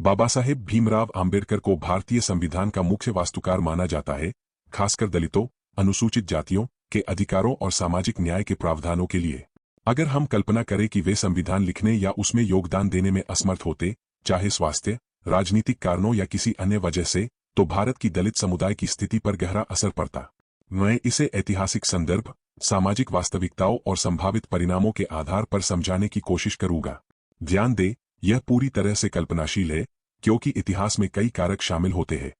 बाबा साहेब भीमराव आम्बेडकर को भारतीय संविधान का मुख्य वास्तुकार माना जाता है, खासकर दलितों, अनुसूचित जातियों के अधिकारों और सामाजिक न्याय के प्रावधानों के लिए। अगर हम कल्पना करें कि वे संविधान लिखने या उसमें योगदान देने में असमर्थ होते, चाहे स्वास्थ्य, राजनीतिक कारणों या किसी अन्य वजह से, तो भारत की दलित समुदाय की स्थिति पर गहरा असर पड़ता। मैं इसे ऐतिहासिक संदर्भ, सामाजिक वास्तविकताओं और संभावित परिणामों के आधार पर समझाने की कोशिश करूंगा। ध्यान दें, यह पूरी तरह से कल्पनाशील है, क्योंकि इतिहास में कई कारक शामिल होते हैं।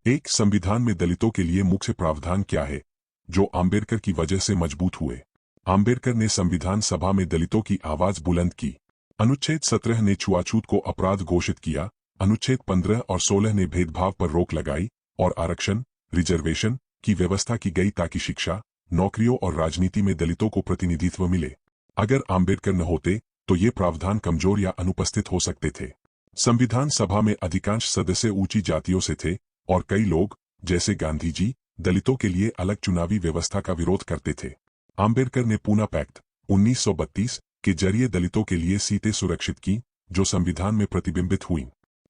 एक, संविधान में दलितों के लिए मुख्य प्रावधान क्या है, जो आम्बेडकर की वजह से मजबूत हुए। आम्बेडकर ने संविधान सभा में दलितों की आवाज बुलंद की। अनुच्छेद 17 ने छुआछूत को अपराध घोषित किया, अनुच्छेद 15 और 16 ने भेदभाव पर रोक लगाई, और आरक्षण, रिजर्वेशन की व्यवस्था की गई ताकि शिक्षा, नौकरियों और राजनीति में दलितों को प्रतिनिधित्व मिले। अगर आम्बेडकर न होते, तो ये प्रावधान कमजोर या अनुपस्थित हो सकते थे। संविधान सभा में अधिकांश सदस्य ऊंची जातियों से थे, और कई लोग, जैसे गांधी जी, दलितों के लिए अलग चुनावी व्यवस्था का विरोध करते थे। आम्बेडकर ने पूना पैक्ट 1932 के जरिए दलितों के लिए सीटें सुरक्षित की, जो संविधान में प्रतिबिंबित हुईं।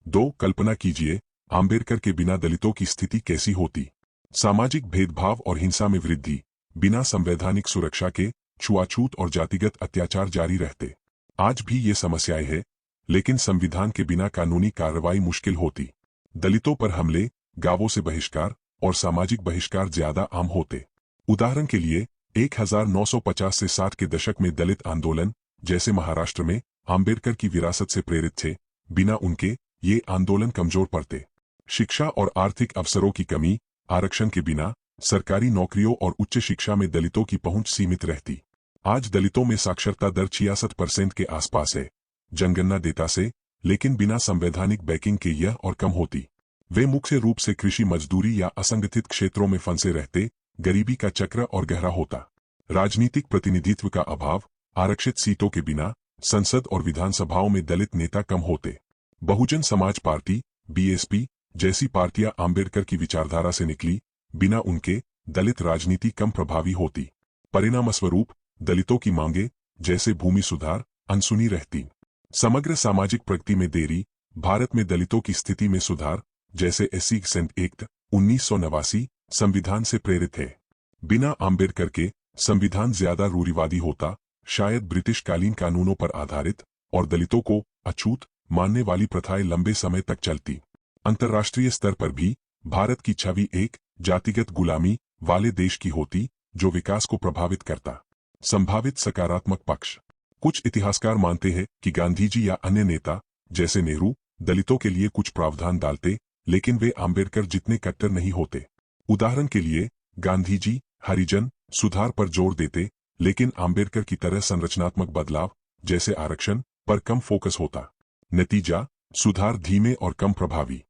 2, कल्पना कीजिए, आम्बेडकर के बिना दलितों की स्थिति कैसी होती। सामाजिक भेदभाव और हिंसा में वृद्धि, बिना संवैधानिक सुरक्षा के छुआछूत और जातिगत अत्याचार जारी रहते। आज भी ये समस्याएं हैं, लेकिन संविधान के बिना कानूनी कार्रवाई मुश्किल होती। दलितों पर हमले, गांवों से बहिष्कार और सामाजिक बहिष्कार ज्यादा आम होते। उदाहरण के लिए 1950 से 60 के दशक में दलित आंदोलन, जैसे महाराष्ट्र में, आम्बेडकर की विरासत से प्रेरित थे। बिना उनके ये आंदोलन कमजोर पड़ते। शिक्षा और आर्थिक अवसरों की कमी, आरक्षण के बिना सरकारी नौकरियों और उच्च शिक्षा में दलितों की पहुंच सीमित रहती। आज दलितों में साक्षरता दर 66% के आसपास है, जनगणना डेटा से, लेकिन बिना संवैधानिक बैकिंग के यह और कम होती। वे मुख्य रूप से कृषि मजदूरी या असंगठित क्षेत्रों में फंसे रहते, गरीबी का चक्र और गहरा होता। राजनीतिक प्रतिनिधित्व का अभाव, आरक्षित सीटों के बिना संसद और विधानसभाओं में दलित नेता कम होते। बहुजन समाज पार्टी, बीएसपी जैसी पार्टियां आम्बेडकर की विचारधारा से निकली, बिना उनके दलित राजनीति कम प्रभावी होती। परिणामस्वरूप दलितों की मांगे, जैसे भूमि सुधार, अनसुनी रहती। समग्र सामाजिक प्रगति में देरी, भारत में दलितों की स्थिति में सुधार, जैसे एससी एक्ट 1989 संविधान से प्रेरित है। बिना आम्बेडकर के संविधान ज्यादा रूढ़िवादी होता, शायद ब्रिटिश कालीन कानूनों पर आधारित, और दलितों को अछूत मानने वाली प्रथाएं लंबे समय तक चलती। अंतर्राष्ट्रीय स्तर पर भी भारत की छवि एक जातिगत गुलामी वाले देश की होती, जो विकास को प्रभावित करता। संभावित सकारात्मक पक्ष, कुछ इतिहासकार मानते हैं कि गांधी जी या अन्य नेता, जैसे नेहरू, दलितों के लिए कुछ प्रावधान डालते, लेकिन वे आम्बेडकर जितने कट्टर नहीं होते। उदाहरण के लिए, गांधी जी हरिजन सुधार पर जोर देते, लेकिन आम्बेडकर की तरह संरचनात्मक बदलाव, जैसे आरक्षण, पर कम फोकस होता। नतीजा, सुधार धीमे और कम प्रभावी।